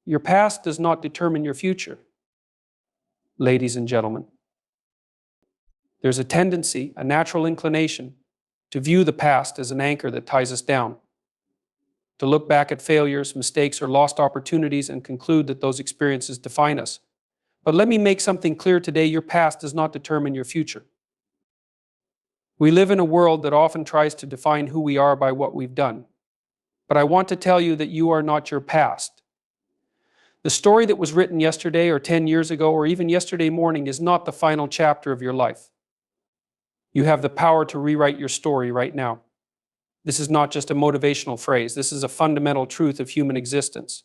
Your past does not determine your future, ladies and gentlemen. There's a tendency, a natural inclination, to view the past as an anchor that ties us down, to look back at failures, mistakes, or lost opportunities and conclude that those experiences define us. But let me make something clear today: your past does not determine your future. We live in a world that often tries to define who we are by what we've done. But I want to tell you that you are not your past. The story that was written yesterday or 10 years ago or even yesterday morning is not the final chapter of your life. You have the power to rewrite your story right now. This is not just a motivational phrase. This is a fundamental truth of human existence.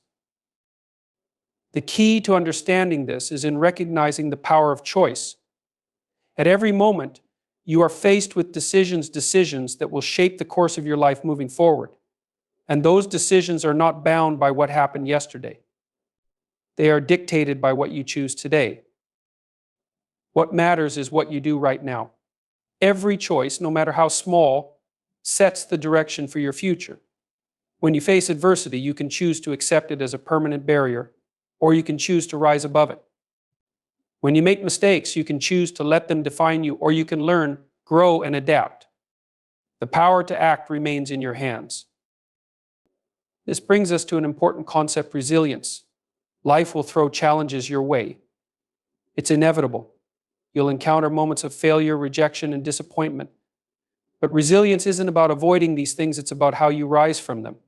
The key to understanding this is in recognizing the power of choice. At every moment, you are faced with decisions that will shape the course of your life moving forward. And those decisions are not bound by what happened yesterday. They are dictated by what you choose today. What matters is what you do right now. Every choice, no matter how small, sets the direction for your future. When you face adversity, you can choose to accept it as a permanent barrier, or you can choose to rise above it. When you make mistakes, you can choose to let them define you, or you can learn, grow, and adapt. The power to act remains in your hands. This brings us to an important concept: resilience. Life will throw challenges your way. It's inevitable. You'll encounter moments of failure, rejection, and disappointment. But resilience isn't about avoiding these things, it's about how you rise from them.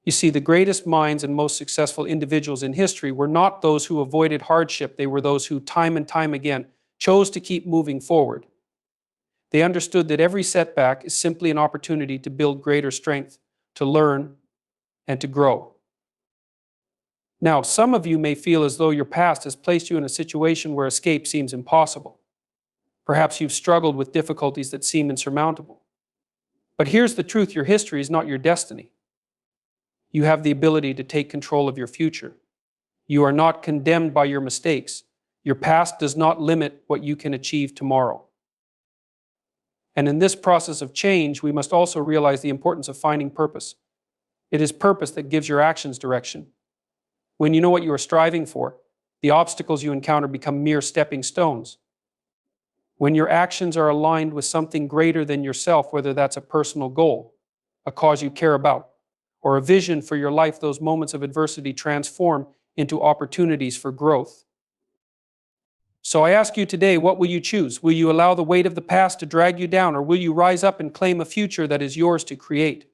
You see, the greatest minds and most successful individuals in history were not those who avoided hardship. They were those who, time and time again, chose to keep moving forward. They understood that every setback is simply an opportunity to build greater strength, to learn, and to grow. Now, some of you may feel as though your past has placed you in a situation where escape seems impossible. Perhaps you've struggled with difficulties that seem insurmountable. But here's the truth: your history is not your destiny. You have the ability to take control of your future. You are not condemned by your mistakes. Your past does not limit what you can achieve tomorrow. And in this process of change, we must also realize the importance of finding purpose. It is purpose that gives your actions direction. When you know what you are striving for, the obstacles you encounter become mere stepping stones. When your actions are aligned with something greater than yourself, whether that's a personal goal, a cause you care about, or a vision for your life, those moments of adversity transform into opportunities for growth. So I ask you today, what will you choose? Will you allow the weight of the past to drag you down, or will you rise up and claim a future that is yours to create?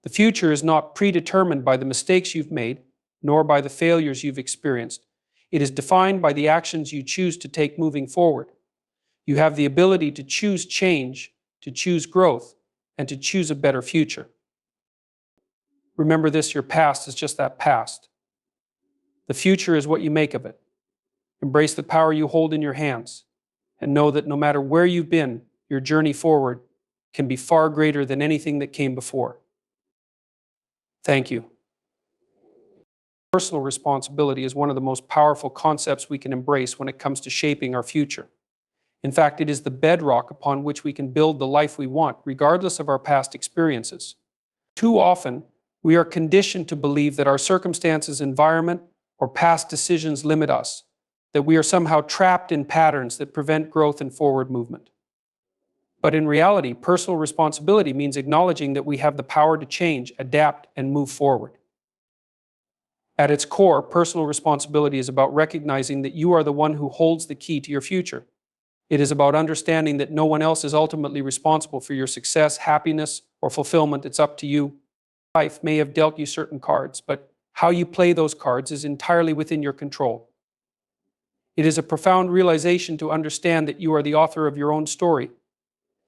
The future is not predetermined by the mistakes you've made, nor by the failures you've experienced. It is defined by the actions you choose to take moving forward. You have the ability to choose change, to choose growth, and to choose a better future. Remember this: your past is just that, past. The future is what you make of it. Embrace the power you hold in your hands, and know that no matter where you've been, your journey forward can be far greater than anything that came before. Thank you. Personal responsibility is one of the most powerful concepts we can embrace when it comes to shaping our future. In fact, it is the bedrock upon which we can build the life we want, regardless of our past experiences. Too often, we are conditioned to believe that our circumstances, environment, or past decisions limit us, that we are somehow trapped in patterns that prevent growth and forward movement. But in reality, personal responsibility means acknowledging that we have the power to change, adapt, and move forward. At its core, personal responsibility is about recognizing that you are the one who holds the key to your future. It is about understanding that no one else is ultimately responsible for your success, happiness, or fulfillment. It's up to you. Life may have dealt you certain cards, but how you play those cards is entirely within your control. It is a profound realization to understand that you are the author of your own story.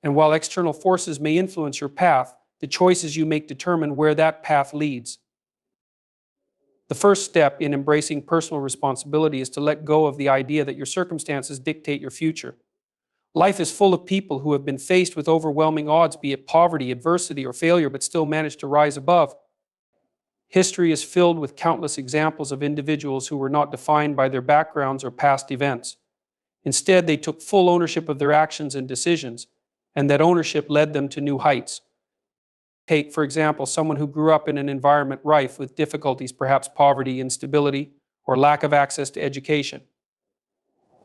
And while external forces may influence your path, the choices you make determine where that path leads. The first step in embracing personal responsibility is to let go of the idea that your circumstances dictate your future. Life is full of people who have been faced with overwhelming odds, be it poverty, adversity, or failure, but still managed to rise above. History is filled with countless examples of individuals who were not defined by their backgrounds or past events. Instead, they took full ownership of their actions and decisions, and that ownership led them to new heights. Take, for example, someone who grew up in an environment rife with difficulties, perhaps poverty, instability, or lack of access to education.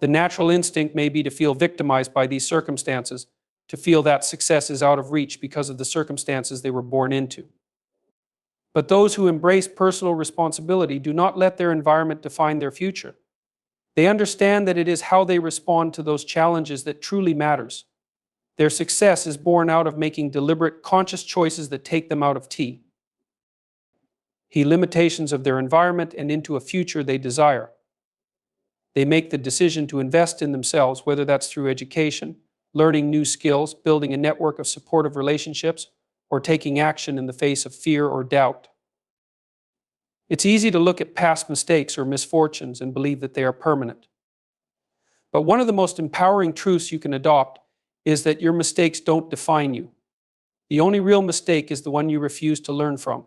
The natural instinct may be to feel victimized by these circumstances, to feel that success is out of reach because of the circumstances they were born into. But those who embrace personal responsibility do not let their environment define their future. They understand that it is how they respond to those challenges that truly matters. Their success is born out of making deliberate, conscious choices that take them out of limitations of their environment and into a future they desire. They make the decision to invest in themselves, whether that's through education, learning new skills, building a network of supportive relationships, or taking action in the face of fear or doubt. It's easy to look at past mistakes or misfortunes and believe that they are permanent. But one of the most empowering truths you can adopt is that your mistakes don't define you. The only real mistake is the one you refuse to learn from.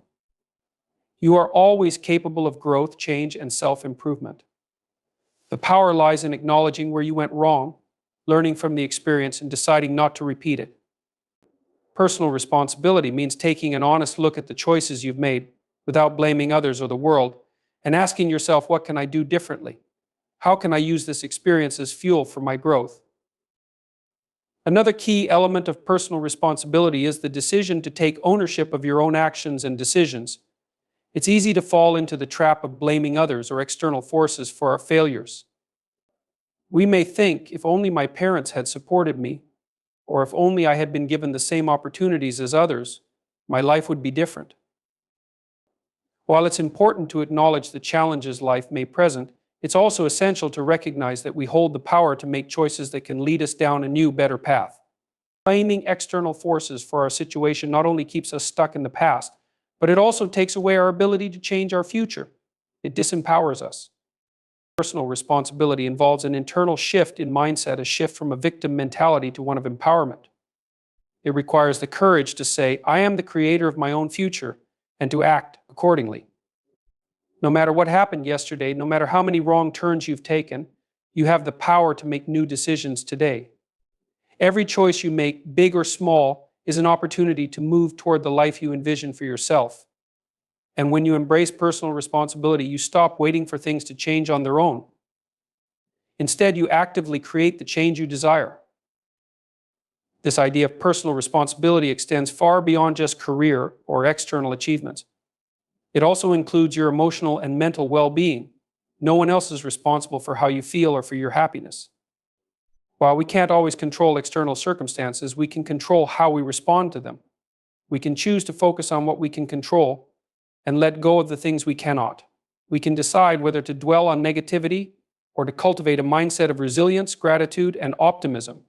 You are always capable of growth, change, and self-improvement. The power lies in acknowledging where you went wrong, learning from the experience, and deciding not to repeat it. Personal responsibility means taking an honest look at the choices you've made without blaming others or the world, and asking yourself, what can I do differently? How can I use this experience as fuel for my growth? Another key element of personal responsibility is the decision to take ownership of your own actions and decisions. It's easy to fall into the trap of blaming others or external forces for our failures. We may think, if only my parents had supported me, or if only I had been given the same opportunities as others, my life would be different. While it's important to acknowledge the challenges life may present, it's also essential to recognize that we hold the power to make choices that can lead us down a new, better path. Blaming external forces for our situation not only keeps us stuck in the past, but it also takes away our ability to change our future. It disempowers us. Personal responsibility involves an internal shift in mindset, a shift from a victim mentality to one of empowerment. It requires the courage to say, I am the creator of my own future, and to act accordingly. No matter what happened yesterday, no matter how many wrong turns you've taken, you have the power to make new decisions today. Every choice you make, big or small, is an opportunity to move toward the life you envision for yourself. And when you embrace personal responsibility, you stop waiting for things to change on their own. Instead, you actively create the change you desire. This idea of personal responsibility extends far beyond just career or external achievements. It also includes your emotional and mental well-being. No one else is responsible for how you feel or for your happiness. While we can't always control external circumstances, we can control how we respond to them. We can choose to focus on what we can control and let go of the things we cannot. We can decide whether to dwell on negativity or to cultivate a mindset of resilience, gratitude, and optimism.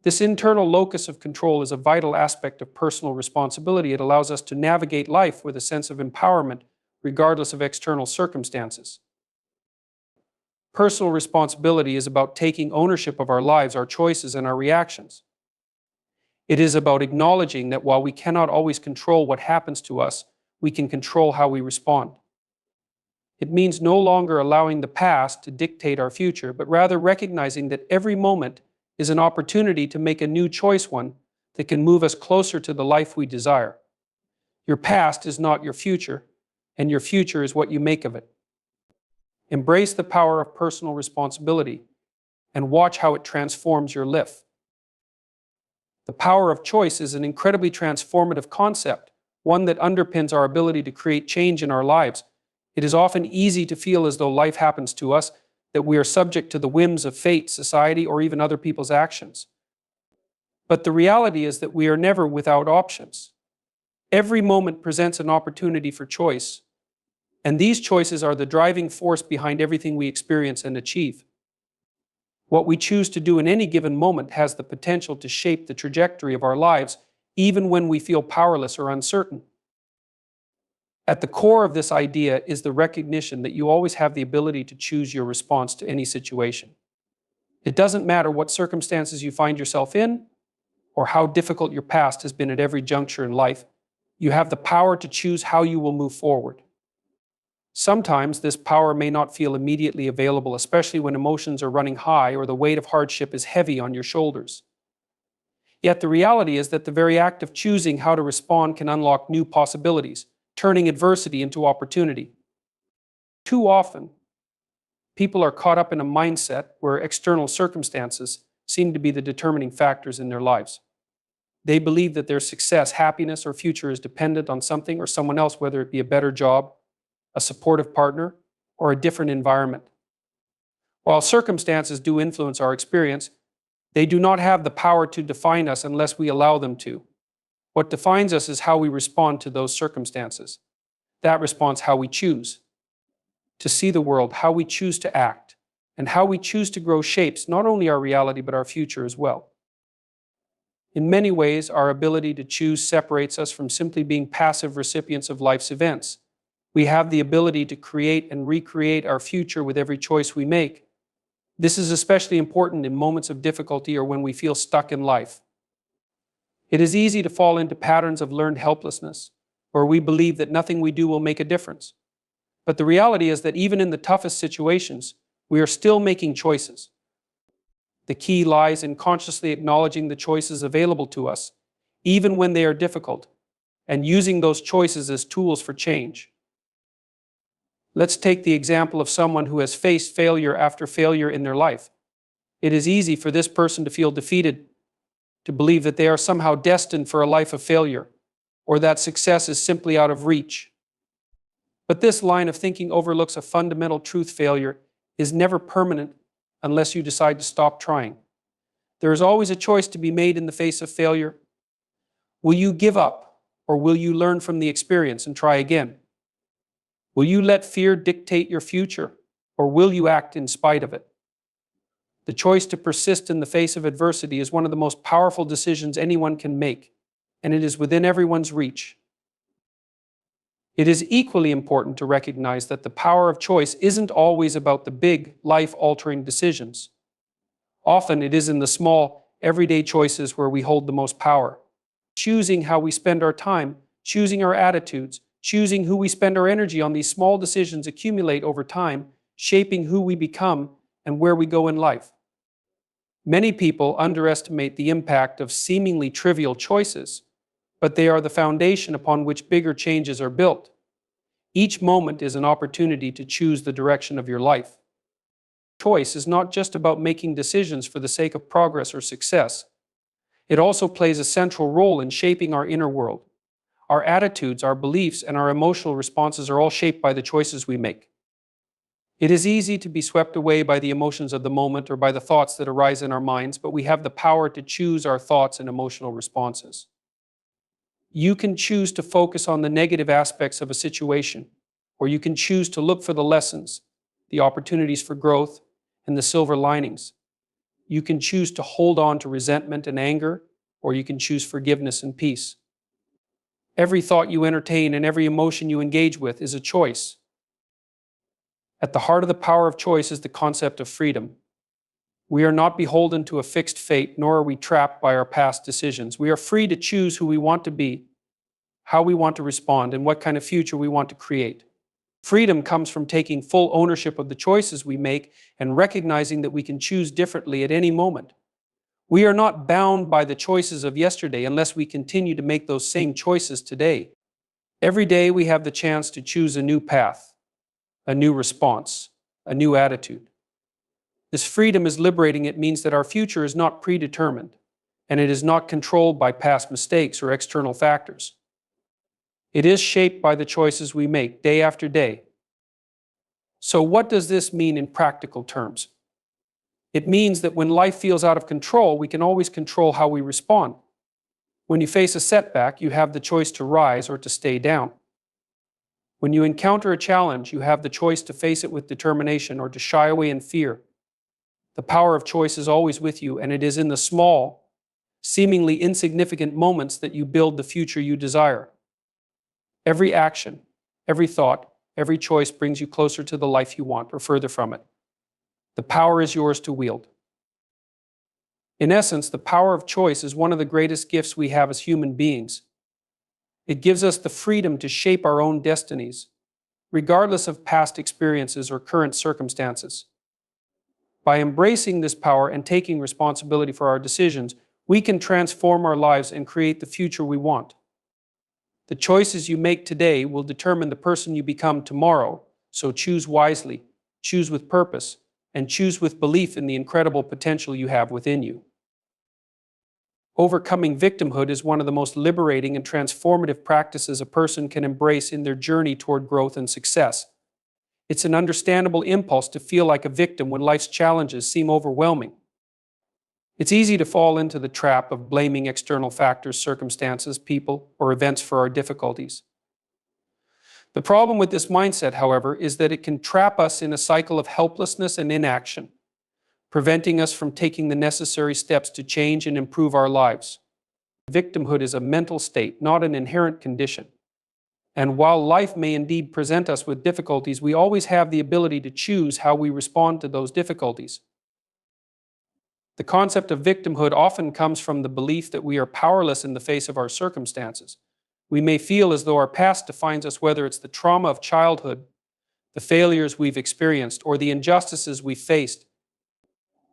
This internal locus of control is a vital aspect of personal responsibility. It allows us to navigate life with a sense of empowerment, regardless of external circumstances. Personal responsibility is about taking ownership of our lives, our choices, and our reactions. It is about acknowledging that while we cannot always control what happens to us, we can control how we respond. It means no longer allowing the past to dictate our future, but rather recognizing that every moment is an opportunity to make a new choice, one that can move us closer to the life we desire. Your past is not your future, and your future is what you make of it. Embrace the power of personal responsibility and watch how it transforms your life. The power of choice is an incredibly transformative concept, one that underpins our ability to create change in our lives. It is often easy to feel as though life happens to us, that we are subject to the whims of fate, society, or even other people's actions. But the reality is that we are never without options. Every moment presents an opportunity for choice, and these choices are the driving force behind everything we experience and achieve. What we choose to do in any given moment has the potential to shape the trajectory of our lives, even when we feel powerless or uncertain. At the core of this idea is the recognition that you always have the ability to choose your response to any situation. It doesn't matter what circumstances you find yourself in, or how difficult your past has been at every juncture in life, you have the power to choose how you will move forward. Sometimes this power may not feel immediately available, especially when emotions are running high or the weight of hardship is heavy on your shoulders. Yet the reality is that the very act of choosing how to respond can unlock new possibilities, turning adversity into opportunity. Too often, people are caught up in a mindset where external circumstances seem to be the determining factors in their lives. They believe that their success, happiness, or future is dependent on something or someone else, whether it be a better job, a supportive partner, or a different environment. While circumstances do influence our experience, they do not have the power to define us unless we allow them to. What defines us is how we respond to those circumstances. That response, how we choose to see the world, how we choose to act, and how we choose to grow shapes not only our reality but our future as well. In many ways, our ability to choose separates us from simply being passive recipients of life's events. We have the ability to create and recreate our future with every choice we make. This is especially important in moments of difficulty or when we feel stuck in life. It is easy to fall into patterns of learned helplessness, where we believe that nothing we do will make a difference. But the reality is that even in the toughest situations, we are still making choices. The key lies in consciously acknowledging the choices available to us, even when they are difficult, and using those choices as tools for change. Let's take the example of someone who has faced failure after failure in their life. It is easy for this person to feel defeated, to believe that they are somehow destined for a life of failure, or that success is simply out of reach. But this line of thinking overlooks a fundamental truth: failure is never permanent unless you decide to stop trying. There is always a choice to be made in the face of failure. Will you give up, or will you learn from the experience and try again? Will you let fear dictate your future, or will you act in spite of it? The choice to persist in the face of adversity is one of the most powerful decisions anyone can make, and it is within everyone's reach. It is equally important to recognize that the power of choice isn't always about the big, life-altering decisions. Often it is in the small, everyday choices where we hold the most power. Choosing how we spend our time, choosing our attitudes, choosing who we spend our energy on, these small decisions accumulate over time, shaping who we become and where we go in life. Many people underestimate the impact of seemingly trivial choices, but they are the foundation upon which bigger changes are built. Each moment is an opportunity to choose the direction of your life. Choice is not just about making decisions for the sake of progress or success. It also plays a central role in shaping our inner world. Our attitudes, our beliefs, and our emotional responses are all shaped by the choices we make. It is easy to be swept away by the emotions of the moment or by the thoughts that arise in our minds, but we have the power to choose our thoughts and emotional responses. You can choose to focus on the negative aspects of a situation, or you can choose to look for the lessons, the opportunities for growth, and the silver linings. You can choose to hold on to resentment and anger, or you can choose forgiveness and peace. Every thought you entertain and every emotion you engage with is a choice. At the heart of the power of choice is the concept of freedom. We are not beholden to a fixed fate, nor are we trapped by our past decisions. We are free to choose who we want to be, how we want to respond, and what kind of future we want to create. Freedom comes from taking full ownership of the choices we make and recognizing that we can choose differently at any moment. We are not bound by the choices of yesterday unless we continue to make those same choices today. Every day we have the chance to choose a new path, a new response, a new attitude. This freedom is liberating. It means that our future is not predetermined, and it is not controlled by past mistakes or external factors. It is shaped by the choices we make day after day. So what does this mean in practical terms? It means that when life feels out of control, we can always control how we respond. When you face a setback, you have the choice to rise or to stay down. When you encounter a challenge, you have the choice to face it with determination or to shy away in fear. The power of choice is always with you, and it is in the small, seemingly insignificant moments that you build the future you desire. Every action, every thought, every choice brings you closer to the life you want or further from it. The power is yours to wield. In essence, the power of choice is one of the greatest gifts we have as human beings. It gives us the freedom to shape our own destinies, regardless of past experiences or current circumstances. By embracing this power and taking responsibility for our decisions, We can transform our lives and create the future we want. The choices you make today will determine the person you become tomorrow, so choose wisely, choose with purpose, and choose with belief in the incredible potential you have within you. Overcoming victimhood is one of the most liberating and transformative practices a person can embrace in their journey toward growth and success. It's an understandable impulse to feel like a victim when life's challenges seem overwhelming. It's easy to fall into the trap of blaming external factors, circumstances, people, or events for our difficulties. The problem with this mindset, however, is that it can trap us in a cycle of helplessness and inaction, preventing us from taking the necessary steps to change and improve our lives. Victimhood is a mental state, not an inherent condition. And while life may indeed present us with difficulties, we always have the ability to choose how we respond to those difficulties. The concept of victimhood often comes from the belief that we are powerless in the face of our circumstances. We may feel as though our past defines us, whether it's the trauma of childhood, the failures we've experienced, or the injustices we've faced.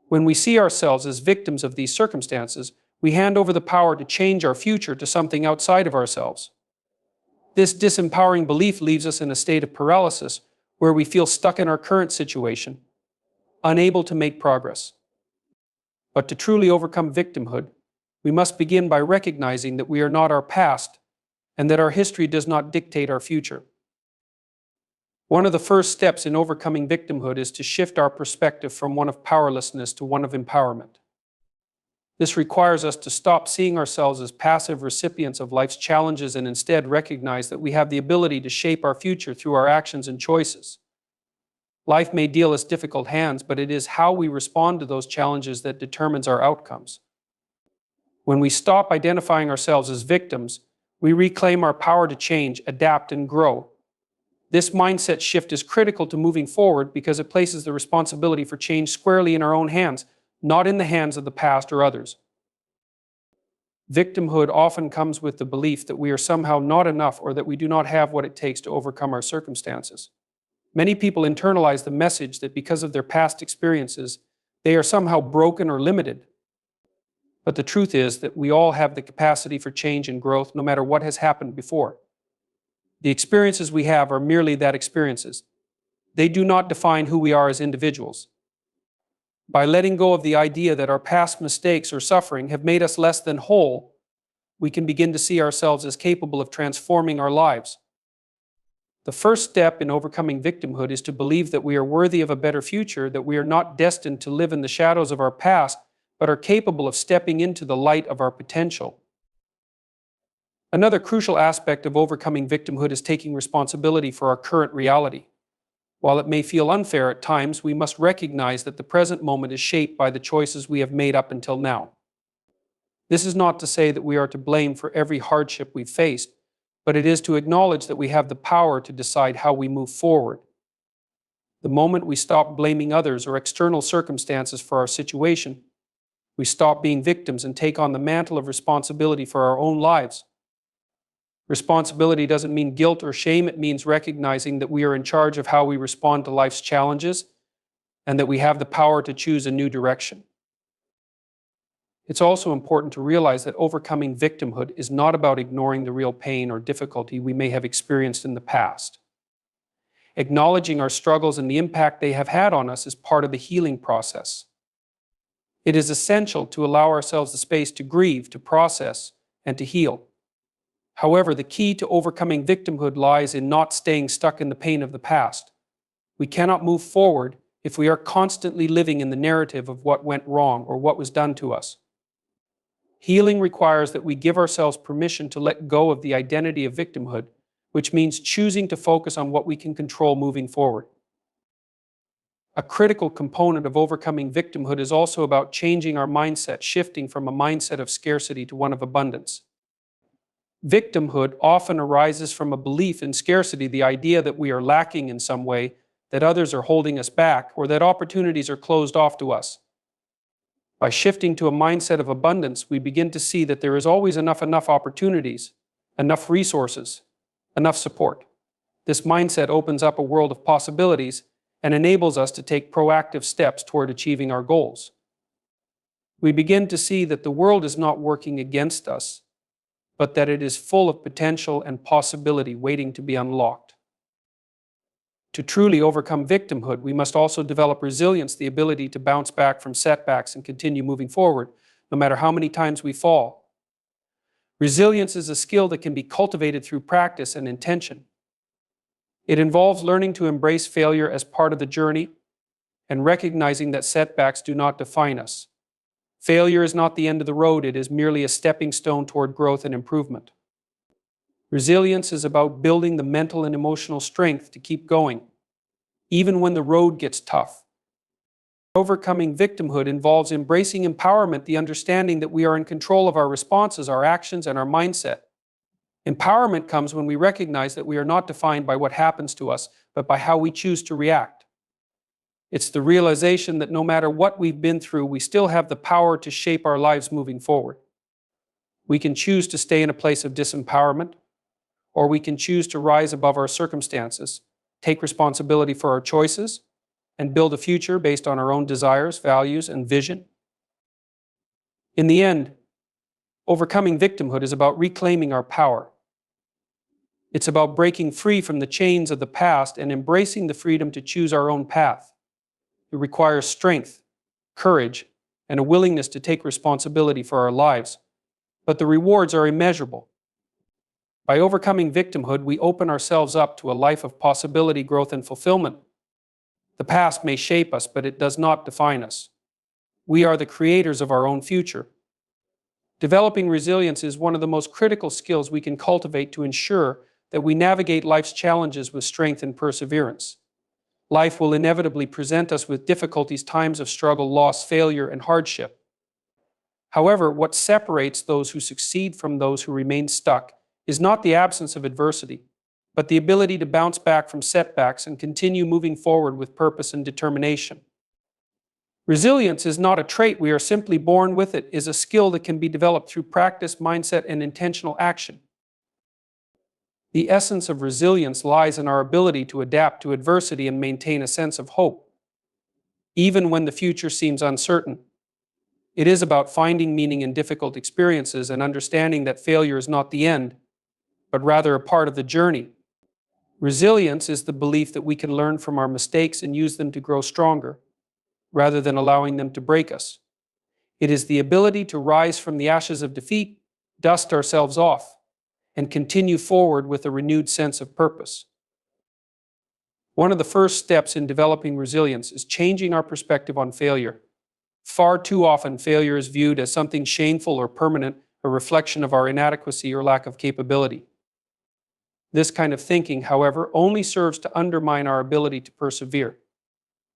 When we see ourselves as victims of these circumstances, we hand over the power to change our future to something outside of ourselves. This disempowering belief leaves us in a state of paralysis, where we feel stuck in our current situation, unable to make progress. But to truly overcome victimhood, we must begin by recognizing that we are not our past and that our history does not dictate our future. One of the first steps in overcoming victimhood is to shift our perspective from one of powerlessness to one of empowerment. This requires us to stop seeing ourselves as passive recipients of life's challenges and instead recognize that we have the ability to shape our future through our actions and choices. Life may deal us difficult hands, but it is how we respond to those challenges that determines our outcomes. When we stop identifying ourselves as victims, we reclaim our power to change, adapt, and grow. This mindset shift is critical to moving forward because it places the responsibility for change squarely in our own hands, not in the hands of the past or others. Victimhood often comes with the belief that we are somehow not enough or that we do not have what it takes to overcome our circumstances. Many people internalize the message that because of their past experiences, they are somehow broken or limited. But the truth is that we all have the capacity for change and growth no matter what has happened before. The experiences we have are merely that, experiences. They do not define who we are as individuals. By letting go of the idea that our past mistakes or suffering have made us less than whole, we can begin to see ourselves as capable of transforming our lives. The first step in overcoming victimhood is to believe that we are worthy of a better future, that we are not destined to live in the shadows of our past, but are capable of stepping into the light of our potential. Another crucial aspect of overcoming victimhood is taking responsibility for our current reality. While it may feel unfair at times, we must recognize that the present moment is shaped by the choices we have made up until now. This is not to say that we are to blame for every hardship we've faced, but it is to acknowledge that we have the power to decide how we move forward. The moment we stop blaming others or external circumstances for our situation, we stop being victims and take on the mantle of responsibility for our own lives. Responsibility doesn't mean guilt or shame. It means recognizing that we are in charge of how we respond to life's challenges and that we have the power to choose a new direction. It's also important to realize that overcoming victimhood is not about ignoring the real pain or difficulty we may have experienced in the past. Acknowledging our struggles and the impact they have had on us is part of the healing process. It is essential to allow ourselves the space to grieve, to process, and to heal. However, the key to overcoming victimhood lies in not staying stuck in the pain of the past. We cannot move forward if we are constantly living in the narrative of what went wrong or what was done to us. Healing requires that we give ourselves permission to let go of the identity of victimhood, which means choosing to focus on what we can control moving forward. A critical component of overcoming victimhood is also about changing our mindset, shifting from a mindset of scarcity to one of abundance. Victimhood often arises from a belief in scarcity, the idea that we are lacking in some way, that others are holding us back, or that opportunities are closed off to us. By shifting to a mindset of abundance, we begin to see that there is always enough opportunities, enough resources, enough support. This mindset opens up a world of possibilities and enables us to take proactive steps toward achieving our goals. We begin to see that the world is not working against us, but that it is full of potential and possibility waiting to be unlocked. To truly overcome victimhood, we must also develop resilience, the ability to bounce back from setbacks and continue moving forward, no matter how many times we fall. Resilience is a skill that can be cultivated through practice and intention. It involves learning to embrace failure as part of the journey and recognizing that setbacks do not define us. Failure is not the end of the road, it is merely a stepping stone toward growth and improvement. Resilience is about building the mental and emotional strength to keep going, even when the road gets tough. Overcoming victimhood involves embracing empowerment, the understanding that we are in control of our responses, our actions, and our mindset. Empowerment comes when we recognize that we are not defined by what happens to us, but by how we choose to react. It's the realization that no matter what we've been through, we still have the power to shape our lives moving forward. We can choose to stay in a place of disempowerment, or we can choose to rise above our circumstances, take responsibility for our choices, and build a future based on our own desires, values, and vision. In the end, overcoming victimhood is about reclaiming our power. It's about breaking free from the chains of the past and embracing the freedom to choose our own path. It requires strength, courage, and a willingness to take responsibility for our lives, but the rewards are immeasurable. By overcoming victimhood, we open ourselves up to a life of possibility, growth, and fulfillment. The past may shape us, but it does not define us. We are the creators of our own future. Developing resilience is one of the most critical skills we can cultivate to ensure that we navigate life's challenges with strength and perseverance. Life will inevitably present us with difficulties, times of struggle, loss, failure, and hardship. However, what separates those who succeed from those who remain stuck is not the absence of adversity, but the ability to bounce back from setbacks and continue moving forward with purpose and determination. Resilience is not a trait we are simply born with, it is a skill that can be developed through practice, mindset, and intentional action. The essence of resilience lies in our ability to adapt to adversity and maintain a sense of hope, even when the future seems uncertain. It is about finding meaning in difficult experiences and understanding that failure is not the end, but rather a part of the journey. Resilience is the belief that we can learn from our mistakes and use them to grow stronger, rather than allowing them to break us. It is the ability to rise from the ashes of defeat, dust ourselves off, and continue forward with a renewed sense of purpose. One of the first steps in developing resilience is changing our perspective on failure. Far too often, failure is viewed as something shameful or permanent, a reflection of our inadequacy or lack of capability. This kind of thinking, however, only serves to undermine our ability to persevere.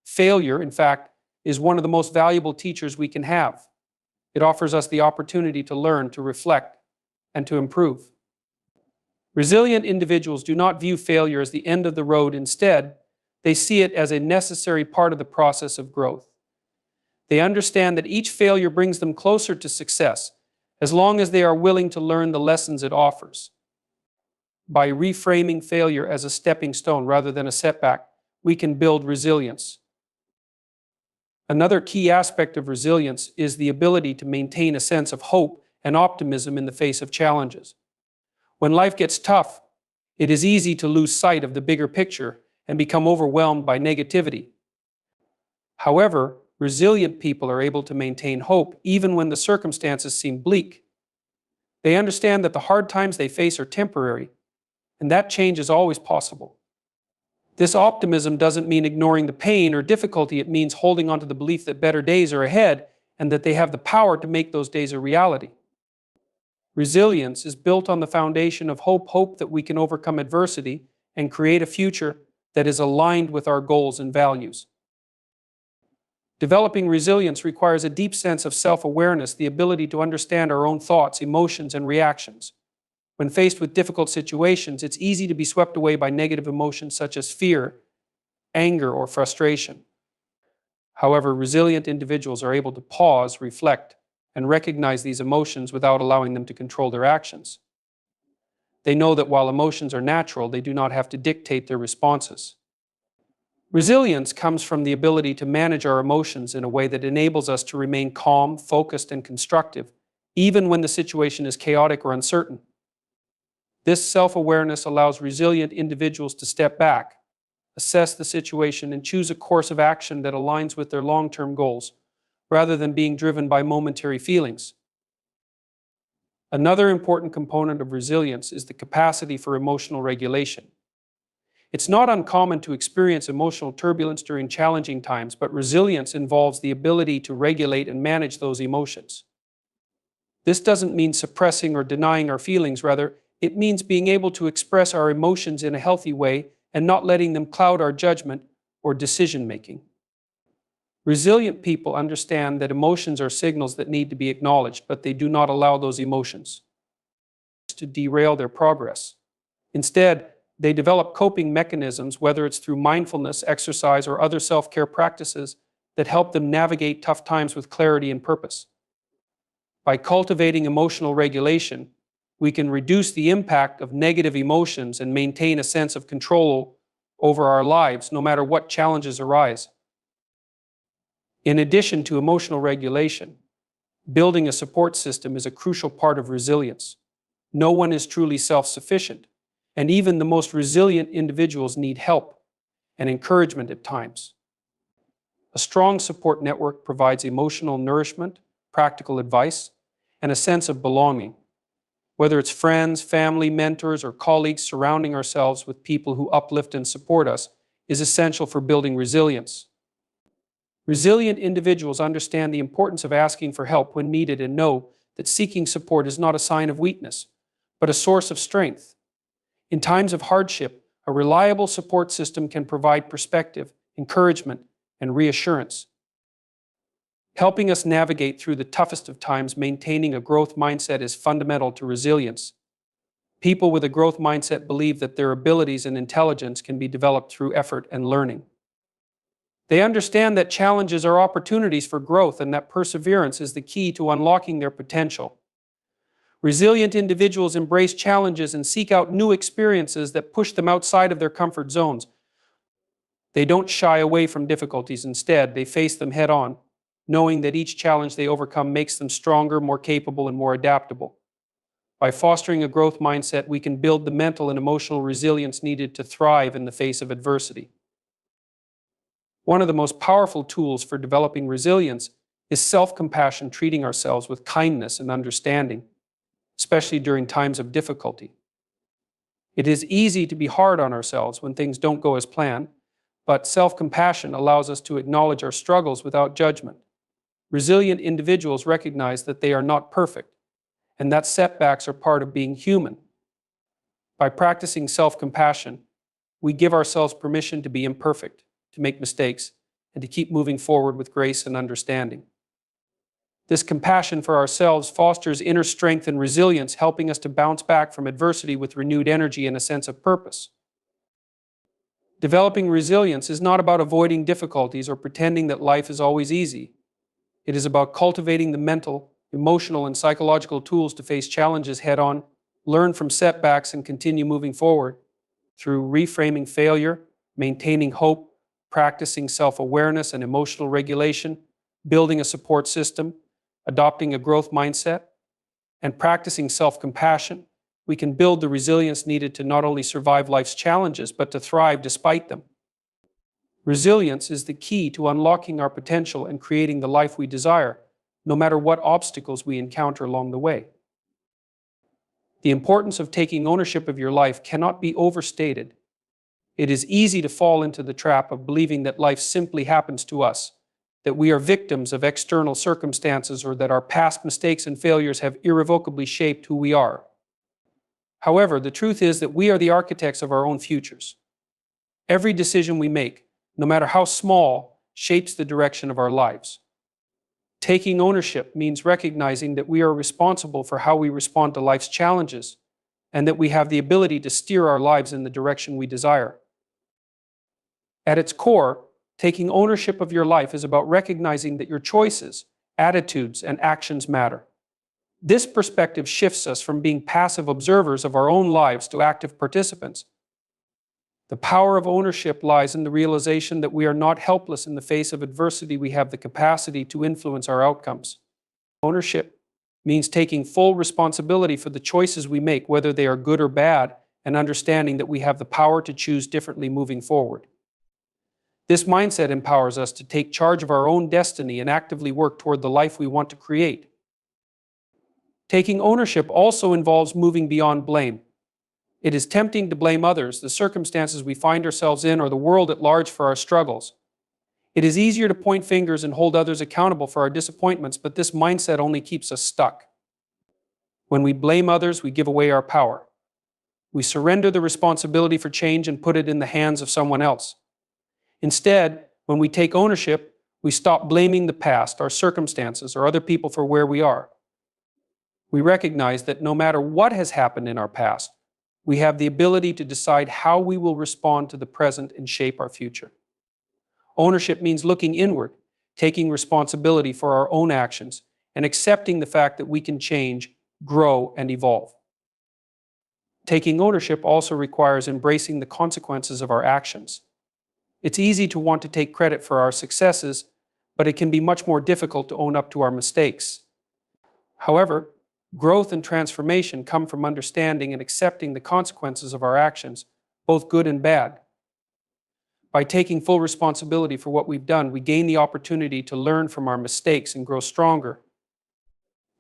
Failure, in fact, is one of the most valuable teachers we can have. It offers us the opportunity to learn, to reflect, and to improve. Resilient individuals do not view failure as the end of the road. Instead, they see it as a necessary part of the process of growth. They understand that each failure brings them closer to success, as long as they are willing to learn the lessons it offers. By reframing failure as a stepping stone rather than a setback, we can build resilience. Another key aspect of resilience is the ability to maintain a sense of hope and optimism in the face of challenges. When life gets tough, it is easy to lose sight of the bigger picture and become overwhelmed by negativity. However, resilient people are able to maintain hope even when the circumstances seem bleak. They understand that the hard times they face are temporary, and that change is always possible. This optimism doesn't mean ignoring the pain or difficulty, it means holding on to the belief that better days are ahead and that they have the power to make those days a reality. Resilience is built on the foundation of hope that we can overcome adversity and create a future that is aligned with our goals and values. Developing resilience requires a deep sense of self-awareness, the ability to understand our own thoughts, emotions, and reactions. When faced with difficult situations, it's easy to be swept away by negative emotions such as fear, anger, or frustration. However, resilient individuals are able to pause, reflect, and recognize these emotions without allowing them to control their actions. They know that while emotions are natural, they do not have to dictate their responses. Resilience comes from the ability to manage our emotions in a way that enables us to remain calm, focused, and constructive, even when the situation is chaotic or uncertain. This self-awareness allows resilient individuals to step back, assess the situation, and choose a course of action that aligns with their long-term goals, rather than being driven by momentary feelings. Another important component of resilience is the capacity for emotional regulation. It's not uncommon to experience emotional turbulence during challenging times, but resilience involves the ability to regulate and manage those emotions. This doesn't mean suppressing or denying our feelings, rather, it means being able to express our emotions in a healthy way and not letting them cloud our judgment or decision-making. Resilient people understand that emotions are signals that need to be acknowledged, but they do not allow those emotions to derail their progress. Instead, they develop coping mechanisms, whether it's through mindfulness, exercise, or other self-care practices, that help them navigate tough times with clarity and purpose. By cultivating emotional regulation, we can reduce the impact of negative emotions and maintain a sense of control over our lives, no matter what challenges arise. In addition to emotional regulation, building a support system is a crucial part of resilience. No one is truly self-sufficient, and even the most resilient individuals need help and encouragement at times. A strong support network provides emotional nourishment, practical advice, and a sense of belonging. Whether it's friends, family, mentors, or colleagues, surrounding ourselves with people who uplift and support us is essential for building resilience. Resilient individuals understand the importance of asking for help when needed and know that seeking support is not a sign of weakness, but a source of strength. In times of hardship, a reliable support system can provide perspective, encouragement, and reassurance. Helping us navigate through the toughest of times, maintaining a growth mindset is fundamental to resilience. People with a growth mindset believe that their abilities and intelligence can be developed through effort and learning. They understand that challenges are opportunities for growth and that perseverance is the key to unlocking their potential. Resilient individuals embrace challenges and seek out new experiences that push them outside of their comfort zones. They don't shy away from difficulties. Instead, they face them head-on, knowing that each challenge they overcome makes them stronger, more capable, and more adaptable. By fostering a growth mindset, we can build the mental and emotional resilience needed to thrive in the face of adversity. One of the most powerful tools for developing resilience is self-compassion, treating ourselves with kindness and understanding, especially during times of difficulty. It is easy to be hard on ourselves when things don't go as planned, but self-compassion allows us to acknowledge our struggles without judgment. Resilient individuals recognize that they are not perfect, and that setbacks are part of being human. By practicing self-compassion, we give ourselves permission to be imperfect, to make mistakes, and to keep moving forward with grace and understanding. This compassion for ourselves fosters inner strength and resilience, helping us to bounce back from adversity with renewed energy and a sense of purpose. Developing resilience is not about avoiding difficulties or pretending that life is always easy. It is about cultivating the mental, emotional, and psychological tools to face challenges head-on, learn from setbacks, and continue moving forward. Through reframing failure, maintaining hope, practicing self-awareness and emotional regulation, building a support system, adopting a growth mindset, and practicing self-compassion, we can build the resilience needed to not only survive life's challenges, but to thrive despite them. Resilience is the key to unlocking our potential and creating the life we desire, no matter what obstacles we encounter along the way. The importance of taking ownership of your life cannot be overstated. It is easy to fall into the trap of believing that life simply happens to us, that we are victims of external circumstances, or that our past mistakes and failures have irrevocably shaped who we are. However, the truth is that we are the architects of our own futures. Every decision we make, no matter how small, shapes the direction of our lives. Taking ownership means recognizing that we are responsible for how we respond to life's challenges, and that we have the ability to steer our lives in the direction we desire. At its core, taking ownership of your life is about recognizing that your choices, attitudes, and actions matter. This perspective shifts us from being passive observers of our own lives to active participants. The power of ownership lies in the realization that we are not helpless in the face of adversity. We have the capacity to influence our outcomes. Ownership means taking full responsibility for the choices we make, whether they are good or bad, and understanding that we have the power to choose differently moving forward. This mindset empowers us to take charge of our own destiny and actively work toward the life we want to create. Taking ownership also involves moving beyond blame. It is tempting to blame others, the circumstances we find ourselves in, or the world at large for our struggles. It is easier to point fingers and hold others accountable for our disappointments, but this mindset only keeps us stuck. When we blame others, we give away our power. We surrender the responsibility for change and put it in the hands of someone else. Instead, when we take ownership, we stop blaming the past, our circumstances, or other people for where we are. We recognize that no matter what has happened in our past, we have the ability to decide how we will respond to the present and shape our future. Ownership means looking inward, taking responsibility for our own actions, and accepting the fact that we can change, grow, and evolve. Taking ownership also requires embracing the consequences of our actions. It's easy to want to take credit for our successes, but it can be much more difficult to own up to our mistakes. However, growth and transformation come from understanding and accepting the consequences of our actions, both good and bad. By taking full responsibility for what we've done, we gain the opportunity to learn from our mistakes and grow stronger.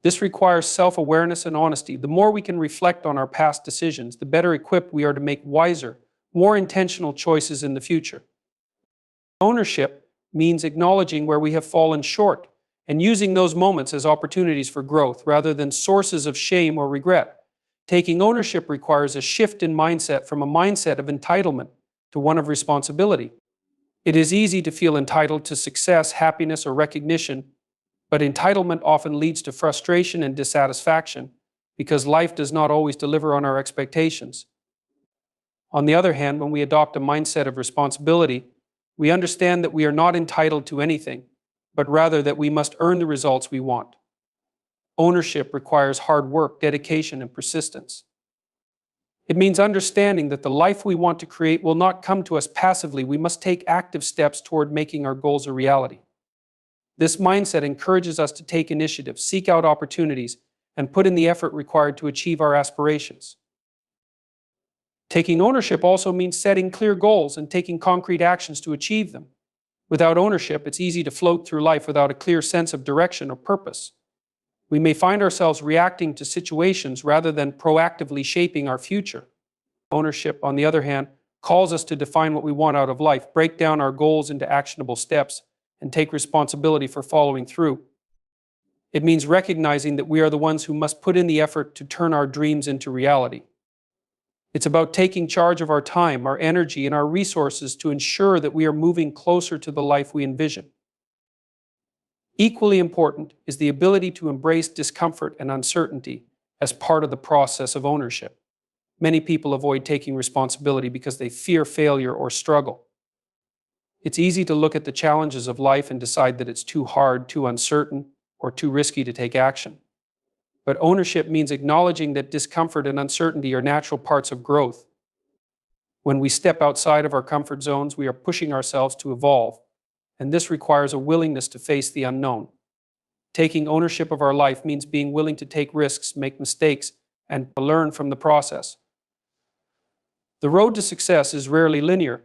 This requires self-awareness and honesty. The more we can reflect on our past decisions, the better equipped we are to make wiser, more intentional choices in the future. Ownership means acknowledging where we have fallen short and using those moments as opportunities for growth rather than sources of shame or regret. Taking ownership requires a shift in mindset from a mindset of entitlement to one of responsibility. It is easy to feel entitled to success, happiness, or recognition, but entitlement often leads to frustration and dissatisfaction because life does not always deliver on our expectations. On the other hand, when we adopt a mindset of responsibility, we understand that we are not entitled to anything, but rather that we must earn the results we want. Ownership requires hard work, dedication, and persistence. It means understanding that the life we want to create will not come to us passively. We must take active steps toward making our goals a reality. This mindset encourages us to take initiative, seek out opportunities, and put in the effort required to achieve our aspirations. Taking ownership also means setting clear goals and taking concrete actions to achieve them. Without ownership, it's easy to float through life without a clear sense of direction or purpose. We may find ourselves reacting to situations rather than proactively shaping our future. Ownership, on the other hand, calls us to define what we want out of life, break down our goals into actionable steps, and take responsibility for following through. It means recognizing that we are the ones who must put in the effort to turn our dreams into reality. It's about taking charge of our time, our energy, and our resources to ensure that we are moving closer to the life we envision. Equally important is the ability to embrace discomfort and uncertainty as part of the process of ownership. Many people avoid taking responsibility because they fear failure or struggle. It's easy to look at the challenges of life and decide that it's too hard, too uncertain, or too risky to take action. But ownership means acknowledging that discomfort and uncertainty are natural parts of growth. When we step outside of our comfort zones, we are pushing ourselves to evolve, and this requires a willingness to face the unknown. Taking ownership of our life means being willing to take risks, make mistakes, and to learn from the process. The road to success is rarely linear,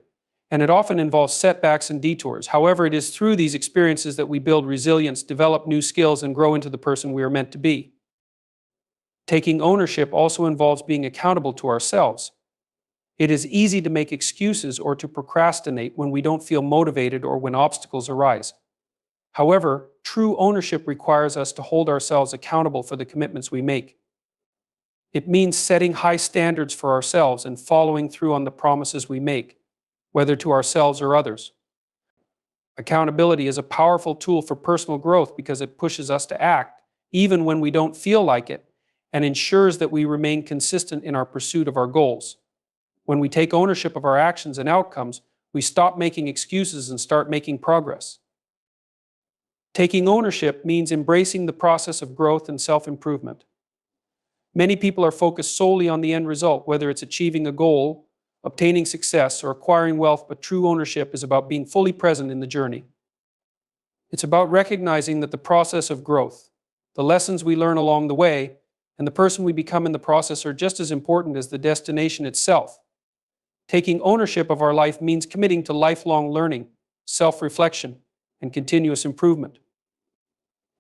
and it often involves setbacks and detours. However, it is through these experiences that we build resilience, develop new skills, and grow into the person we are meant to be. Taking ownership also involves being accountable to ourselves. It is easy to make excuses or to procrastinate when we don't feel motivated or when obstacles arise. However, true ownership requires us to hold ourselves accountable for the commitments we make. It means setting high standards for ourselves and following through on the promises we make, whether to ourselves or others. Accountability is a powerful tool for personal growth because it pushes us to act, even when we don't feel like it, and ensures that we remain consistent in our pursuit of our goals. When we take ownership of our actions and outcomes, we stop making excuses and start making progress. Taking ownership means embracing the process of growth and self-improvement. Many people are focused solely on the end result, whether it's achieving a goal obtaining success, or acquiring wealth, but true ownership is about being fully present in the journey. It's about recognizing that the process of growth, the lessons we learn along the way, and the person we become in the process are just as important as the destination itself. Taking ownership of our life means committing to lifelong learning, self-reflection, and continuous improvement.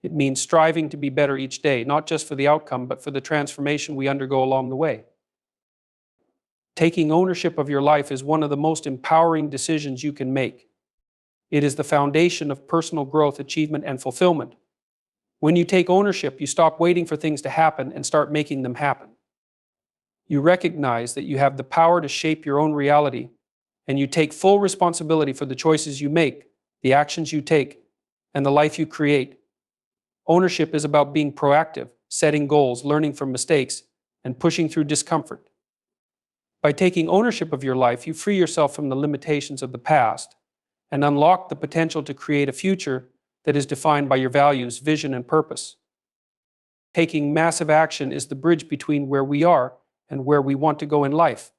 It means striving to be better each day, not just for the outcome, but for the transformation we undergo along the way. Taking ownership of your life is one of the most empowering decisions you can make. It is the foundation of personal growth, achievement, and fulfillment. When you take ownership, you stop waiting for things to happen and start making them happen. You recognize that you have the power to shape your own reality, and you take full responsibility for the choices you make, the actions you take, and the life you create. Ownership is about being proactive, setting goals, learning from mistakes, and pushing through discomfort. By taking ownership of your life, you free yourself from the limitations of the past and unlock the potential to create a future that is defined by your values, vision, and purpose. Taking massive action is the bridge between where we are and where we want to go in life.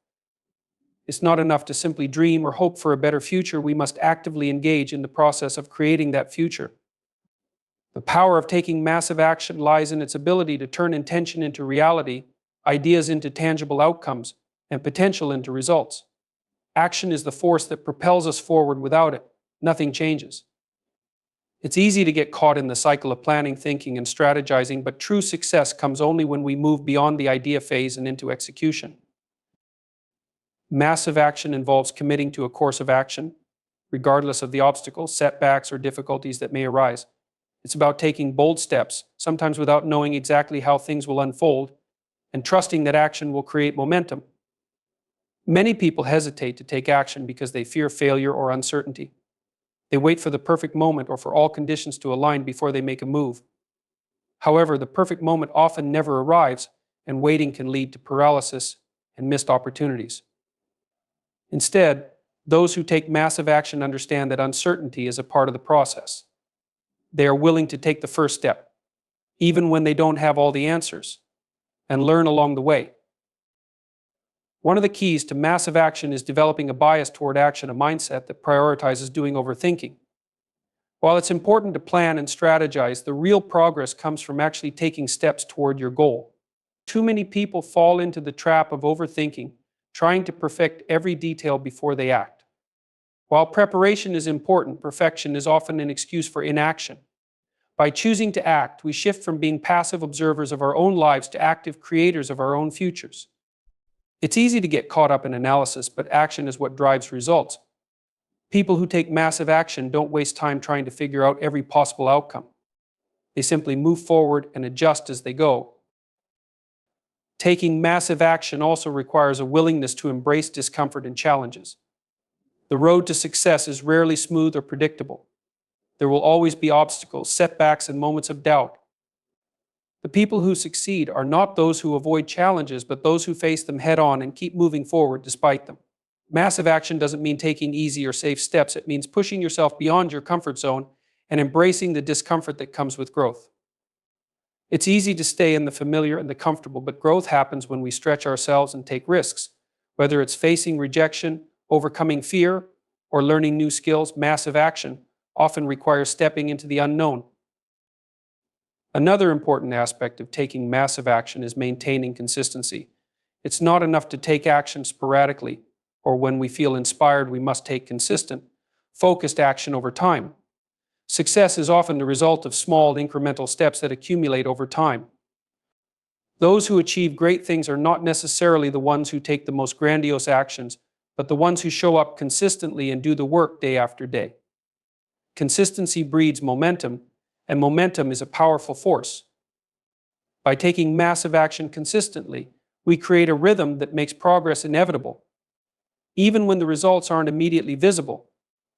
It's not enough to simply dream or hope for a better future. We must actively engage in the process of creating that future. The power of taking massive action lies in its ability to turn intention into reality, ideas into tangible outcomes, and potential into results. Action is the force that propels us forward. Without it, nothing changes. It's easy to get caught in the cycle of planning, thinking, and strategizing, but true success comes only when we move beyond the idea phase and into execution. Massive action involves committing to a course of action, regardless of the obstacles, setbacks, or difficulties that may arise. It's about taking bold steps, sometimes without knowing exactly how things will unfold, and trusting that action will create momentum. Many people hesitate to take action because they fear failure or uncertainty. They wait for the perfect moment or for all conditions to align before they make a move. However, the perfect moment often never arrives, and waiting can lead to paralysis and missed opportunities. Instead, those who take massive action understand that uncertainty is a part of the process. They are willing to take the first step, even when they don't have all the answers, and learn along the way. One of the keys to massive action is developing a bias toward action, a mindset that prioritizes doing over thinking. While it's important to plan and strategize, the real progress comes from actually taking steps toward your goal. Too many people fall into the trap of overthinking, trying to perfect every detail before they act. While preparation is important, perfection is often an excuse for inaction. By choosing to act, we shift from being passive observers of our own lives to active creators of our own futures. It's easy to get caught up in analysis, but action is what drives results. People who take massive action don't waste time trying to figure out every possible outcome. They simply move forward and adjust as they go. Taking massive action also requires a willingness to embrace discomfort and challenges. The road to success is rarely smooth or predictable. There will always be obstacles, setbacks, and moments of doubt. The people who succeed are not those who avoid challenges, but those who face them head-on and keep moving forward despite them. Massive action doesn't mean taking easy or safe steps. It means pushing yourself beyond your comfort zone and embracing the discomfort that comes with growth. It's easy to stay in the familiar and the comfortable, but growth happens when we stretch ourselves and take risks. Whether it's facing rejection, overcoming fear, or learning new skills, massive action often requires stepping into the unknown. Another important aspect of taking massive action is maintaining consistency. It's not enough to take action sporadically, or when we feel inspired. We must take consistent, focused action over time. Success is often the result of small, incremental steps that accumulate over time. Those who achieve great things are not necessarily the ones who take the most grandiose actions, but the ones who show up consistently and do the work day after day. Consistency breeds momentum, and momentum is a powerful force. By taking massive action consistently, we create a rhythm that makes progress inevitable. Even when the results aren't immediately visible,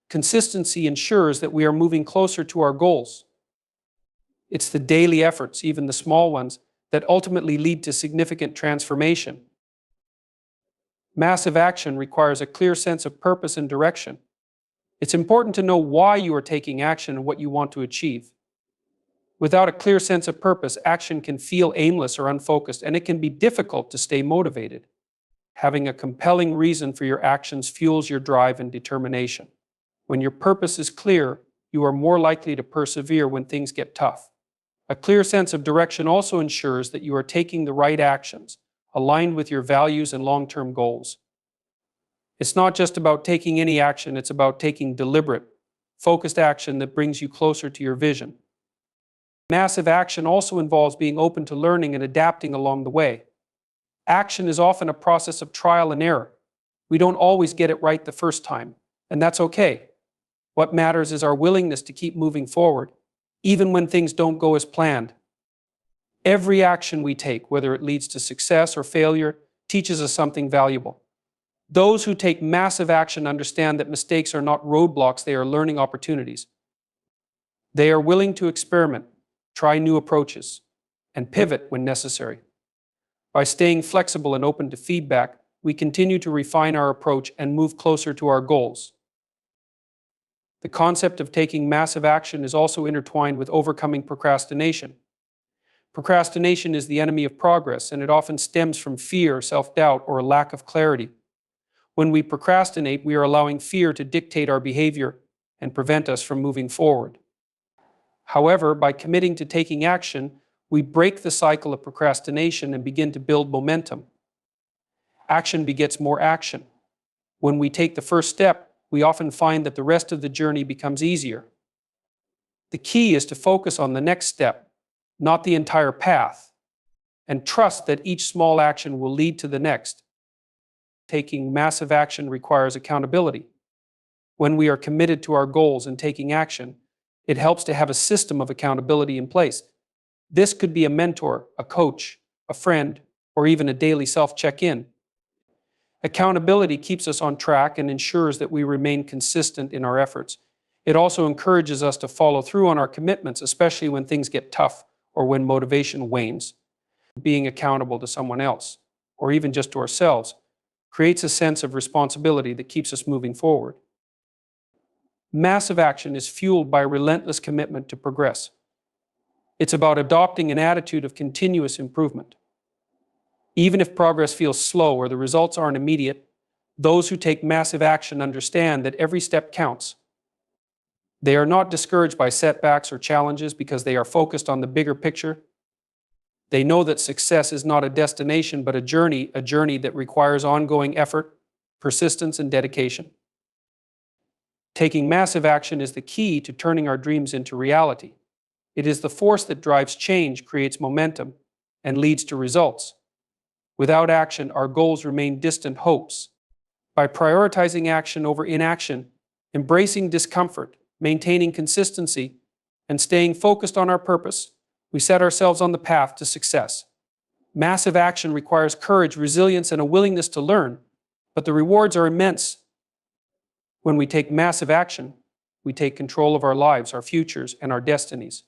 consistency ensures that we are moving closer to our goals. It's the daily efforts, even the small ones, that ultimately lead to significant transformation. Massive action requires a clear sense of purpose and direction. It's important to know why you are taking action and what you want to achieve. Without a clear sense of purpose, action can feel aimless or unfocused, and it can be difficult to stay motivated. Having a compelling reason for your actions fuels your drive and determination. When your purpose is clear, you are more likely to persevere when things get tough. A clear sense of direction also ensures that you are taking the right actions, aligned with your values and long-term goals. It's not just about taking any action, it's about taking deliberate, focused action that brings you closer to your vision. Massive action also involves being open to learning and adapting along the way. Action is often a process of trial and error. We don't always get it right the first time, and that's okay. What matters is our willingness to keep moving forward, even when things don't go as planned. Every action we take, whether it leads to success or failure, teaches us something valuable. Those who take massive action understand that mistakes are not roadblocks, they are learning opportunities. They are willing to experiment, try new approaches, and pivot when necessary. By staying flexible and open to feedback, we continue to refine our approach and move closer to our goals. The concept of taking massive action is also intertwined with overcoming procrastination. Procrastination is the enemy of progress, and it often stems from fear, self-doubt, or a lack of clarity. When we procrastinate, we are allowing fear to dictate our behavior and prevent us from moving forward. However, by committing to taking action, we break the cycle of procrastination and begin to build momentum. Action begets more action. When we take the first step, we often find that the rest of the journey becomes easier. The key is to focus on the next step, not the entire path, and trust that each small action will lead to the next. Taking massive action requires accountability. When we are committed to our goals and taking action, it helps to have a system of accountability in place. This could be a mentor, a coach, a friend, or even a daily self-check-in. Accountability keeps us on track and ensures that we remain consistent in our efforts. It also encourages us to follow through on our commitments, especially when things get tough or when motivation wanes. Being accountable to someone else, or even just to ourselves, creates a sense of responsibility that keeps us moving forward. Massive action is fueled by a relentless commitment to progress. It's about adopting an attitude of continuous improvement. Even if progress feels slow or the results aren't immediate, those who take massive action understand that every step counts. They are not discouraged by setbacks or challenges because they are focused on the bigger picture. They know that success is not a destination but a journey that requires ongoing effort, persistence, and dedication. Taking massive action is the key to turning our dreams into reality. It is the force that drives change, creates momentum, and leads to results. Without action, our goals remain distant hopes. By prioritizing action over inaction, embracing discomfort, maintaining consistency, and staying focused on our purpose, we set ourselves on the path to success. Massive action requires courage, resilience, and a willingness to learn, but the rewards are immense. When we take massive action, we take control of our lives, our futures, and our destinies.